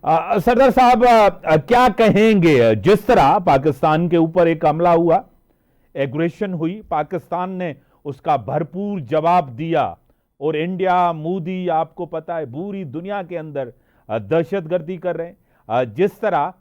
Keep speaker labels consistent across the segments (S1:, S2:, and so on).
S1: सरदार साहब, क्या कहेंगे जिस तरह पाकिस्तान के ऊपर एक हमला हुआ, एग्रेशन हुई, पाकिस्तान ने उसका भरपूर जवाब दिया और इंडिया, मोदी, आपको पता है पूरी दुनिया के अंदर दहशतगर्दी कर रहे हैं। जिस तरह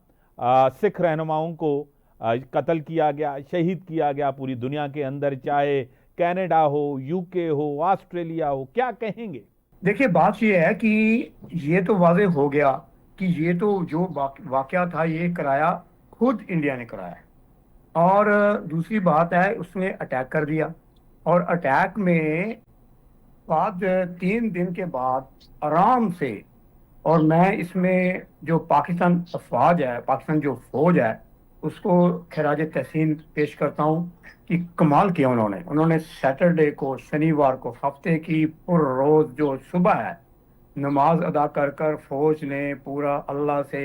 S1: सिख रहनुमाओं को कत्ल किया गया, शहीद किया गया पूरी दुनिया के अंदर, चाहे कनाडा हो, यूके हो, ऑस्ट्रेलिया हो, क्या कहेंगे?
S2: देखिए, बात यह है कि ये तो वाज़ेह हो गया कि ये तो जो वाकया था ये कराया खुद इंडिया ने कराया है। और दूसरी बात है, उसने अटैक कर दिया। और अटैक में बाद 3 दिन के बाद आराम से, और मैं इसमें जो पाकिस्तान अफवाज है, पाकिस्तान जो फौज है, उसको खराज तहसीन पेश करता हूँ कि कमाल किया उन्होंने। सैटरडे को, शनिवार को, हफ्ते की पुर रोज जो सुबह है, नमाज अदा कर कर फौज ने पूरा अल्लाह से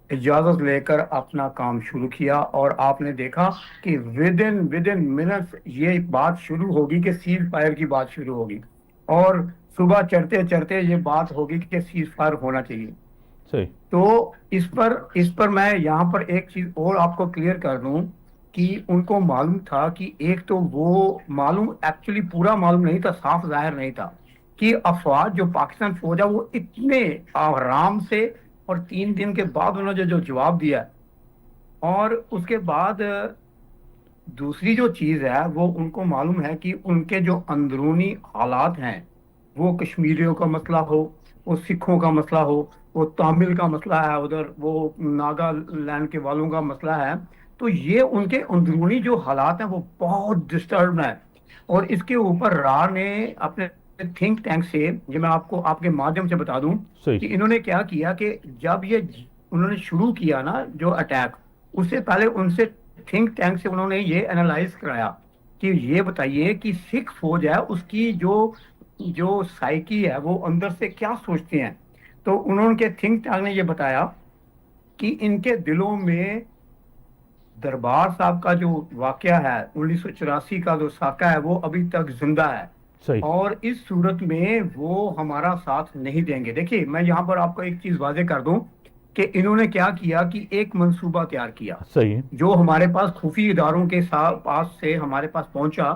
S2: इजाज़त लेकर अपना काम शुरू किया। और आपने देखा कि विद इन मिनट्स ये बात शुरू होगी कि सीज फायर की बात शुरू होगी, और सुबह चढ़ते चढ़ते ये बात होगी कि सीज फायर होना चाहिए।
S1: सही।
S2: तो इस पर मैं यहाँ पर एक चीज और आपको क्लियर कर दूं कि उनको मालूम था कि एक तो वो मालूम, एक्चुअली पूरा मालूम नहीं था, साफ जाहिर नहीं था कि अफवाज जो पाकिस्तान फौज है वो इतने आराम से, और 3 दिन के बाद उन्होंने जो जवाब दिया। और उसके बाद दूसरी जो चीज है, वो उनको मालूम है कि उनके जो अंदरूनी हालात हैं, वो कश्मीरियों का मसला हो, वो सिखों का मसला हो, वो तामिल का मसला है, उधर वो नागालैंड के वालों का मसला है, तो ये उनके अंदरूनी जो हालात हैं वो बहुत डिस्टर्ब है। और इसके ऊपर रा ने अपने थिंक टैंक से, ये मैं आपको आपके माध्यम से बता दूं
S1: सही।
S2: कि इन्होंने क्या किया कि जब ये उन्होंने शुरू किया ना जो अटैक, उससे पहले उनसे थिंक टैंक से उन्होंने ये एनालाइज कराया कि ये बताइए कि सिख फौज है उसकी जो जो साइकी है वो अंदर से क्या सोचते हैं। तो उन्होंने थिंक टैंक ने ये बताया कि इनके दिलों में दरबार साहब का जो वाकया है, 1984 का जो साका है, वो अभी तक जिंदा है।
S1: सही।
S2: और इस सूरत में वो हमारा साथ नहीं देंगे। देखिए, मैं यहाँ पर आपको एक चीज वाजे कर दूं कि इन्होंने क्या किया कि एक मंसूबा तैयार किया
S1: सही।
S2: जो हमारे पास खुफी इदारों के साथ पास से हमारे पास पहुंचा,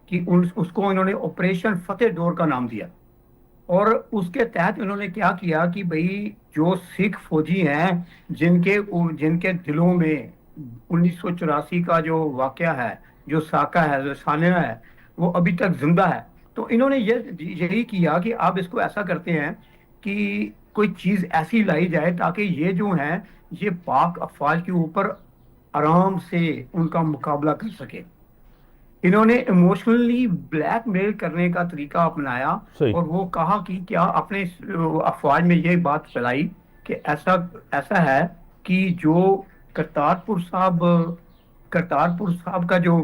S2: कि उसको इन्होंने ऑपरेशन फतेह डोर का नाम दिया। और उसके तहत इन्होंने क्या किया कि भाई जो सिख फौजी हैं, जिनके जिनके दिलों में 1984 का जो वाकया है, जो साका है, जो सानिया है, वो अभी तक जिंदा है। तो इन्होंने ये यही किया कि आप इसको ऐसा करते हैं कि कोई चीज ऐसी लाई जाए ताकि ये जो है, ये पाक अफवाज के ऊपर आराम से उनका मुकाबला कर सके। इन्होंने इमोशनली ब्लैकमेल करने का तरीका अपनाया।
S1: सही।
S2: और वो कहा कि क्या अपने अफवाज में ये बात फैलाई कि ऐसा ऐसा है कि जो करतारपुर साहब करतारपुर साहब का जो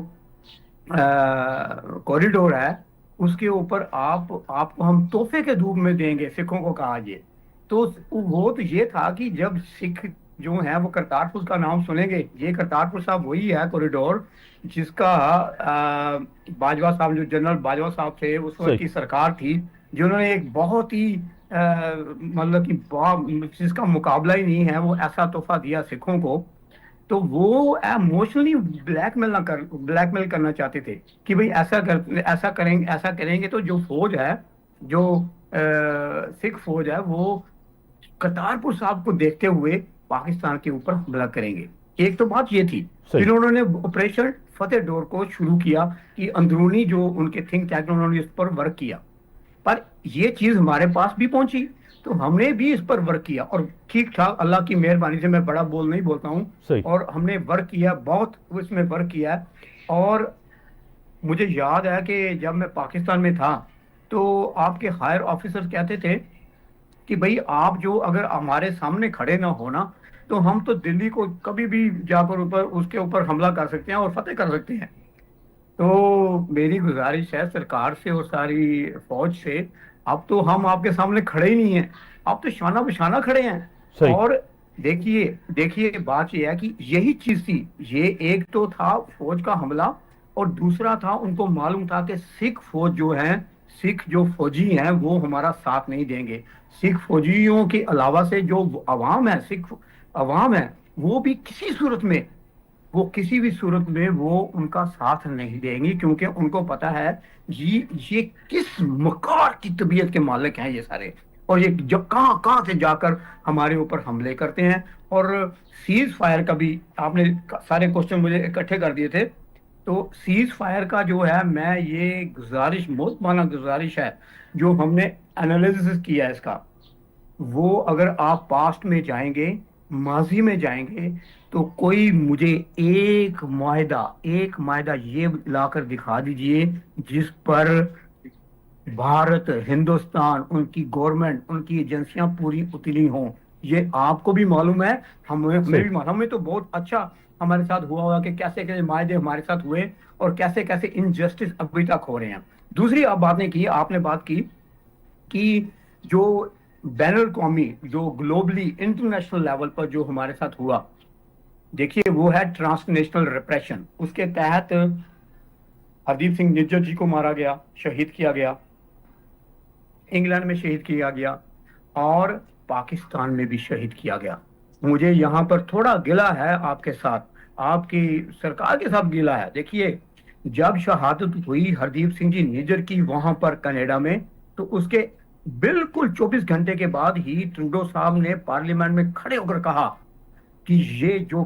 S2: कॉरिडोर है, उसके ऊपर आपको हम तोहफे के रूप में देंगे, सिखों को कहा ये। तो वो तो ये था कि जब सिख जो है वो करतारपुर का नाम सुनेंगे, ये करतारपुर साहब वही है कॉरिडोर जिसका बाजवा साहब, जो जनरल बाजवा साहब थे उस वक्त
S1: सही।
S2: की सरकार थी, जिन्होंने एक बहुत ही मतलब कि जिसका मुकाबला ही नहीं है, वो ऐसा तोहफा दिया सिखों को। तो वो इमोशनली ब्लैकमेल करना चाहते थे कि भाई ऐसा करेंगे तो जो फौज है, जो सिख फौज है, वो करतारपुर साहब को देखते हुए पाकिस्तान के ऊपर हमला करेंगे। एक तो बात ये थी।
S1: सही।
S2: फिर उन्होंने ऑपरेशन फतेह डोर को शुरू किया कि अंदरूनी जो उनके थिंक टैंक, उन्होंने इस पर वर्क किया। पर ये चीज हमारे पास भी पहुंची, तो हमने भी इस पर वर्क किया, और ठीक ठाक अल्लाह की मेहरबानी से, मैं बड़ा बोल नहीं बोलता हूँ,
S1: सही।
S2: और हमने वर्क किया, बहुत उसमें वर्क किया है। और मुझे याद है कि जब मैं पाकिस्तान में था, तो आपके हायर ऑफिसर्स कहते थे कि भाई आप जो अगर हमारे सामने खड़े ना हो ना, तो हम तो दिल्ली को कभी भी जाकर ऊपर उसके ऊपर हमला कर सकते हैं और फतेह कर सकते हैं। तो मेरी गुजारिश है सरकार से और सारी फौज से, अब तो हम आपके सामने खड़े ही नहीं हैं, आप तो शाना बिशाना खड़े हैं।
S1: सही।
S2: और देखिए देखिए, बात यह है कि यही चीज थी। ये एक तो था फौज का हमला, और दूसरा था उनको मालूम था कि सिख फौज जो है, सिख जो फौजी हैं वो हमारा साथ नहीं देंगे। सिख फौजियों के अलावा से जो अवाम है, सिख अवाम है, वो भी किसी सूरत में, वो किसी भी सूरत में वो उनका साथ नहीं देंगी, क्योंकि उनको पता है ये किस मकार की तबीयत के मालिक हैं ये सारे, और ये जब कहाँ कहाँ से जाकर हमारे ऊपर हमले करते हैं। और सीज फायर का भी आपने सारे क्वेश्चन मुझे इकट्ठे कर दिए थे, तो सीज फायर का जो है, मैं ये गुजारिश, बहुत माना गुजारिश है, जो हमने एनालिसिस किया है इसका, वो अगर आप पास्ट में जाएंगे, माजी में जाएंगे, तो कोई मुझे एक मायदा ये लाकर दिखा दीजिए जिस पर भारत, हिंदुस्तान, उनकी गवर्नमेंट, उनकी एजेंसियां पूरी उतरी हों। ये आपको भी मालूम है, हमें भी मालूम, हमें तो बहुत अच्छा हमारे साथ हुआ होगा कि कैसे कैसे मायदे हमारे साथ हुए और कैसे कैसे इनजस्टिस अभी तक हो रहे हैं। दूसरी आप बात नहीं की, आपने बात की कि जो बैनुल कौमी, जो ग्लोबली इंटरनेशनल लेवल पर जो हमारे साथ हुआ, देखिए वो है ट्रांसनेशनल रिप्रेशन। उसके तहत हरदीप सिंह निज्जर जी को मारा गया, शहीद किया गया, इंग्लैंड में शहीद किया गया, और पाकिस्तान में भी शहीद किया गया। मुझे यहाँ पर थोड़ा गिला है आपके साथ, आपकी सरकार के साथ गिला है। देखिए, जब शहादत हुई हरदीप सिंह जी निज्जर की वहां पर कनाडा में, तो उसके बिल्कुल 24 घंटे के बाद ही ट्रूडो साहब ने पार्लियामेंट में खड़े होकर कहा कि ये जो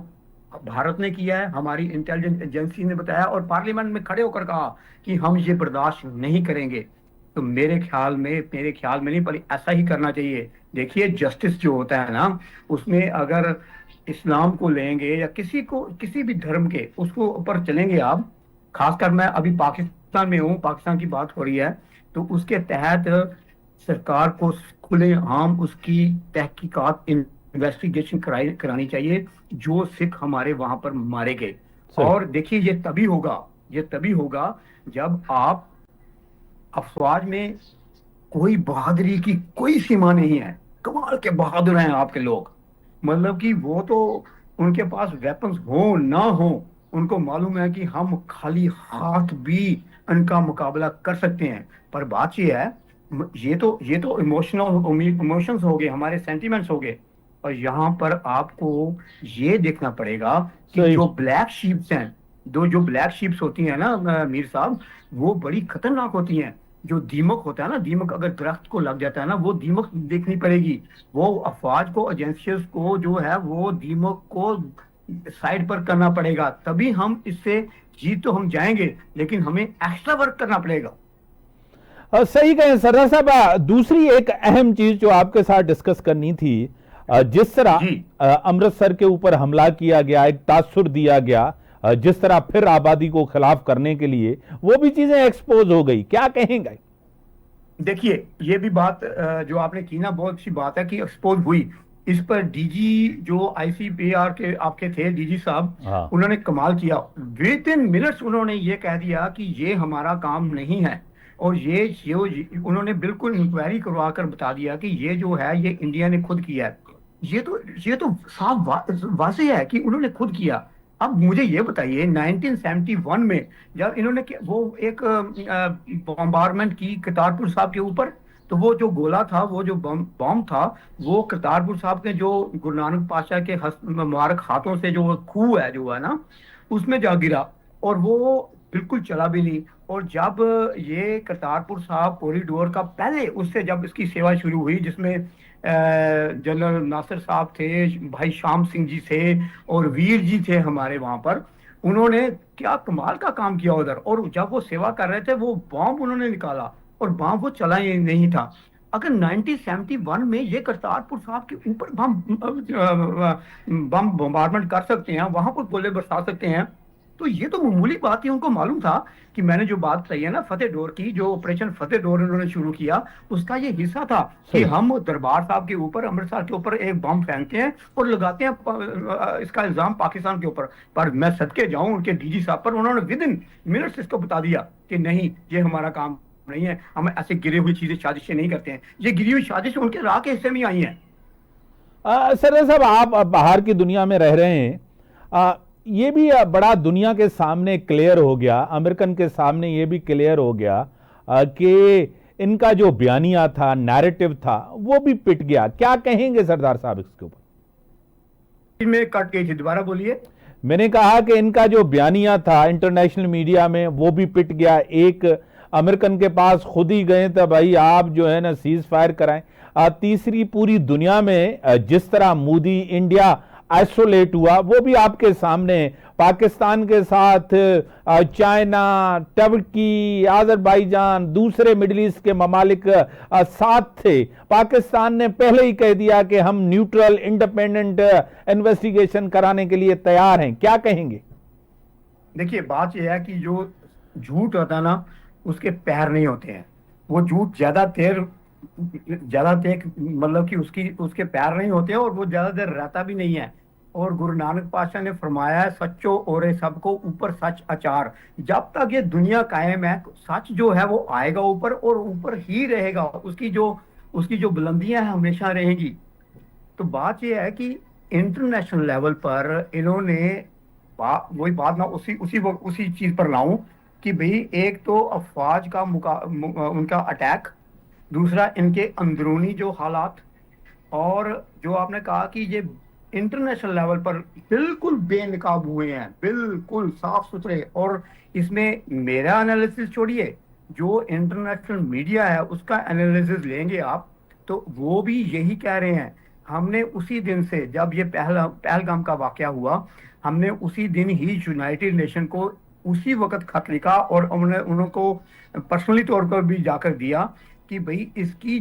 S2: भारत ने किया है, हमारी इंटेलिजेंस एजेंसी ने बताया, और पार्लियामेंट में खड़े होकर कहा कि हम ये बर्दाश्त नहीं करेंगे। तो मेरे ख्याल में नहीं, पर ऐसा ही करना चाहिए। देखिए, जस्टिस जो होता है ना, उसमें अगर इस्लाम को लेंगे या किसी भी धर्म के उसको ऊपर चलेंगे आप, खासकर मैं अभी पाकिस्तान में हूँ, पाकिस्तान की बात हो रही है, तो उसके तहत सरकार को खुलेआम उसकी तहकीकात, इन्वेस्टिगेशन करानी चाहिए, जो सिख हमारे वहां पर मारे गए। और देखिए, ये तभी होगा जब आप, अफवाज में कोई बहादुरी की कोई सीमा नहीं है, कमाल के बहादुर हैं आपके लोग, मतलब कि वो तो, उनके पास वेपन्स हो ना हो, उनको मालूम है कि हम खाली हाथ भी उनका मुकाबला कर सकते हैं। पर बात ये है, ये तो इमोशंस हो गए, हमारे सेंटिमेंट्स हो गए। और यहाँ पर आपको ये देखना पड़ेगा कि जो ब्लैक शीप्स हैं, जो ब्लैक शीप्स होती हैं ना मीर साहब, वो बड़ी खतरनाक होती हैं। जो दीमक होता है ना, दीमक अगर दरख्त को लग जाता है ना, वो दीमक देखनी पड़ेगी। वो अफवाज को, एजेंसियों को जो है, वो दीमक को साइड पर करना पड़ेगा, तभी हम इससे जीत तो हम जाएंगे, लेकिन हमें एक्स्ट्रा वर्क करना पड़ेगा।
S1: सही कहें सरदार साहब। दूसरी एक अहम चीज जो आपके साथ डिस्कस करनी थी, जिस तरह अमृतसर के ऊपर हमला किया गया, एक तासुर दिया गया, जिस तरह फिर आबादी को खिलाफ करने के लिए, वो भी चीजें एक्सपोज हो गई, क्या कहेंगे?
S2: देखिए, ये भी बात जो आपने की ना, बहुत अच्छी बात है कि एक्सपोज हुई। इस पर डीजी जो आईसीपीआर के आपके थे, डीजी साहब, उन्होंने कमाल किया। विद इन मिनट्स उन्होंने ये कह दिया कि ये हमारा काम नहीं है, और ये उन्होंने बिल्कुल इंक्वायरी करवा कर बता दिया कि ये जो है, ये इंडिया ने खुद किया है। ये तो साफ वाज़ेह है कि उन्होंने खुद किया। अब मुझे ये बताइए, 1971 में जब इन्होंने वो एक बॉम्बारमेंट की करतारपुर साहब के ऊपर, तो वो जो गोला था, वो जो बम था, वो करतारपुर साहब के जो गुरु नानक पातशाह के मुबारक हाथों से जो खूह है जो है ना, उसमें जा गिरा, और वो बिल्कुल चला भी नहीं। और जब ये करतारपुर साहब कॉरिडोर का, पहले उससे जब इसकी सेवा शुरू हुई, जिसमें जनरल नासिर साहब थे, भाई श्याम सिंह जी थे, और वीर जी थे हमारे वहां पर, उन्होंने क्या कमाल का काम किया उधर। और जब वो सेवा कर रहे थे, वो बॉम्ब उन्होंने निकाला, और बॉम्ब वो चला ही नहीं था। अगर 1971 में ये करतारपुर साहब के ऊपर बम बम्बारमेंट कर सकते हैं, वहां पर गोले बरसा सकते हैं, तो ये तो मामूली बात ही। उनको मालूम था कि मैंने जो बात कही है ना, फतेह डोर की, जो ऑपरेशन फतेह डोर उन्होंने शुरू किया, उसका ये हिस्सा था कि हम दरबार साहब के ऊपर, अमृतसर के ऊपर एक बम फेंकते हैं और लगाते हैं इसका इल्जाम पाकिस्तान के ऊपर। पर मैं सदके जाऊं उनके डीजी साहब पर, उन्होंने विद इन मिनट्स इसको बता दिया कि नहीं, ये हमारा काम नहीं है, हम ऐसे गिरे हुई चीजें, साजिशें नहीं करते हैं। ये गिरी हुई साजिश उनके राह के हिस्से में आई है।
S1: सर साहब, आप बाहर की दुनिया में रह रहे हैं, ये भी बड़ा दुनिया के सामने क्लियर हो गया, अमेरिकन के सामने ये भी क्लियर हो गया कि इनका जो बयानिया था, नैरेटिव था, वो भी पिट गया। क्या कहेंगे सरदार साहब इसके ऊपर?
S2: में कट गई थी, दोबारा बोलिए।
S1: मैंने कहा कि इनका जो बयानिया था इंटरनेशनल मीडिया में वो भी पिट गया। एक अमेरिकन के पास खुद ही गए थे, भाई आप जो है ना सीज फायर कराएं। तीसरी, पूरी दुनिया में जिस तरह मोदी इंडिया आइसोलेट हुआ, वो भी आपके सामने। पाकिस्तान के साथ चाइना, टर्की, आज़रबाईजान, दूसरे मिडिल ईस्ट के ममालिक साथ थे। पाकिस्तान ने पहले ही कह दिया कि हम न्यूट्रल इंडिपेंडेंट इन्वेस्टिगेशन कराने के लिए तैयार हैं। क्या कहेंगे?
S2: देखिए, बात यह है कि जो झूठ होता है ना, उसके पैर नहीं होते हैं। वो झूठ ज्यादा देर मतलब कि उसकी उसके पैर नहीं होते हैं, और वो ज्यादा देर रहता भी नहीं है। और गुरु नानक पातशाह ने फरमाया है, सच्चो ओरे सबको ऊपर सच अचार। जब तक ये दुनिया कायम है, सच जो है वो आएगा ऊपर, और ऊपर ही रहेगा। उसकी जो बुलंदियां हैं हमेशा रहेंगी। तो बात यह है कि इंटरनेशनल लेवल पर इन्होंने वही बात ना उसी चीज पर लाऊं कि भाई, एक तो अफवाज का उनका अटैक, दूसरा इनके अंदरूनी जो हालात, और जो आपने कहा कि ये इंटरनेशनल लेवल पर बिल्कुल बेनकाब हुए हैं, बिल्कुल साफ सुथरे। और इसमें मेरा एनालिसिस छोड़िए, जो इंटरनेशनल मीडिया है उसका एनालिसिस लेंगे आप, तो वो भी यही कह रहे हैं। हमने उसी दिन से, जब ये पहलगाम का वाकया हुआ, हमने उसी दिन ही यूनाइटेड नेशन को उसी वक्त खत लिखा, और उनको पर्सनली तौर पर भी जाकर दिया कि भाई इसकी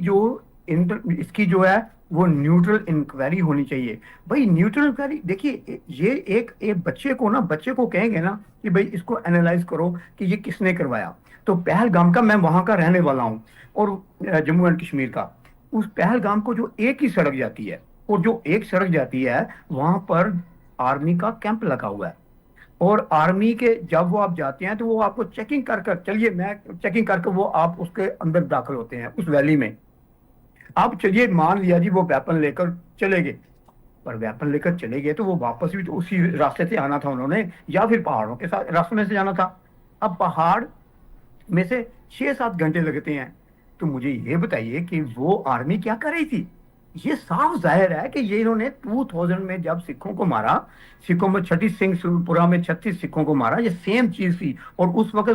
S2: जो है वो न्यूट्रल इंक्वायरी होनी चाहिए। भाई न्यूट्रल इंक्वायरी, देखिए, ये एक बच्चे को कहेंगे ना कि भाई इसको एनालाइज करो कि ये किसने करवाया। तो पहलगाम का, मैं वहां का रहने वाला हूँ, और जम्मू एंड कश्मीर का, उस पहलगाम को जो एक ही सड़क जाती है, और जो एक सड़क जाती है वहां पर आर्मी का कैंप लगा हुआ है। और आर्मी के जब वो आप जाते हैं तो वो आपको चेकिंग कर चलिए, मैं चेकिंग करके वो आप उसके अंदर दाखिल होते हैं उस वैली में। अब चलिए, मान लिया जी वो वेपन लेकर चले गए, पर वेपन लेकर चले गए तो वो वापस भी तो उसी रास्ते से आना था उन्होंने, या फिर पहाड़ों के साथ रास्ते में से जाना था। अब पहाड़ में से 6-7 घंटे लगते हैं। तो मुझे ये बताइए कि वो आर्मी क्या कर रही थी? ये साफ जाहिर है कि ये इन्होंने 2000 में जब सिखों को मारा, सिखों में छठी सिंहपुरा में 36 सिखों को मारा, ये सेम चीज थी। और उस वक्त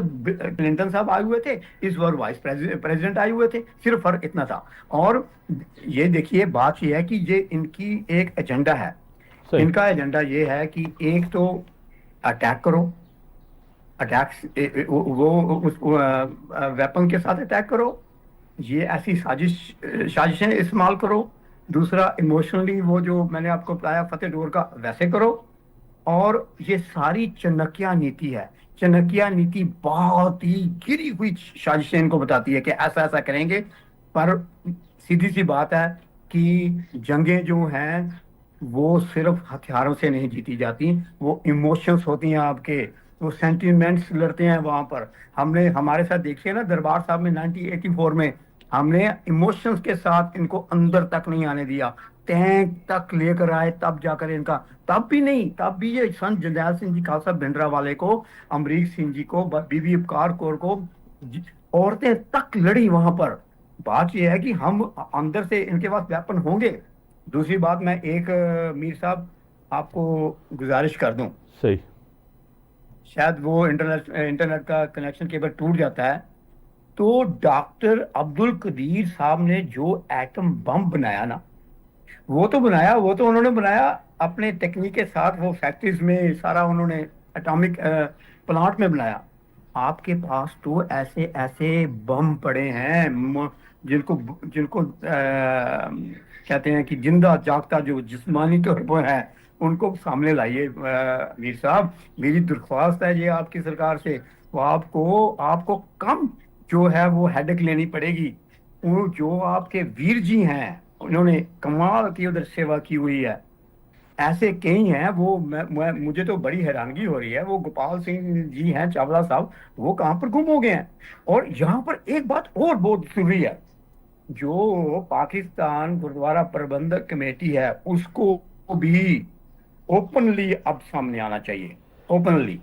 S2: क्लिंटन साहब आए हुए थे, इस बार वाइस प्रेसिडेंट आए हुए थे, सिर्फ फर्क इतना था। और ये देखिए, बात ये है कि ये इनकी एक एजेंडा है।
S1: सही।
S2: इनका एजेंडा ये है कि एक तो अटैक करो, अटैक वो उस वेपन के साथ अटैक करो, ये ऐसी साजिशें इस्तेमाल करो। दूसरा, इमोशनली वो जो मैंने आपको बताया फतेह डोर का, वैसे करो। और ये सारी चाणक्य नीति है। चाणक्य नीति बहुत ही गिरी हुई साजिशें इनको बताती है कि ऐसा ऐसा करेंगे। पर सीधी सी बात है कि जंगें जो हैं वो सिर्फ हथियारों से नहीं जीती जाती, वो इमोशंस होती हैं आपके, वो सेंटिमेंट्स लड़ते हैं वहां पर। हमने हमारे साथ देखिए ना, दरबार साहब में 1984 में हमने इमोशंस के साथ इनको अंदर तक नहीं आने दिया। टैंक तक लेकर आए, तब जाकर इनका, तब भी नहीं, तब भी ये संत जरनैल सिंह जी खालसा भिंडरावाले को, अमरीक सिंह जी को, बीबी अबकार कौर को, औरतें तक लड़ी वहां पर। बात यह है कि हम अंदर से इनके पास वेपन होंगे। दूसरी बात, मैं एक मीर साहब आपको गुजारिश कर दूं,
S1: सही।
S2: शायद वो इंटरनेट का कनेक्शन केवल टूट जाता है। तो डॉक्टर अब्दुल कदीर साहब ने जो एटम बम बनाया ना, वो तो उन्होंने बनाया अपने टेक्निक के साथ, वो फैक्ट्रीज में सारा उन्होंने एटॉमिक प्लांट में बनाया। आपके पास तो ऐसे ऐसे बम पड़े हैं, जिनको जिनको कहते हैं कि जिंदा जागता जो जिस्मानी तौर पर है, उनको सामने लाइए। मीर साहब, मेरी दरख्वास्त है ये आपकी सरकार से, वो आपको कम जो है वो हेडेक लेनी पड़ेगी। वो जो आपके वीर जी हैं, उन्होंने कमाल की उधर सेवा की हुई है, ऐसे कई हैं। वो मुझे तो बड़ी हैरानगी हो रही है, वो गोपाल सिंह जी हैं चावला साहब, वो कहाँ पर गुम हो गए हैं। और यहाँ पर एक बात और बहुत जरूरी है, जो पाकिस्तान गुरुद्वारा प्रबंधक कमेटी है, उसको भी ओपनली अब सामने आना चाहिए, ओपनली।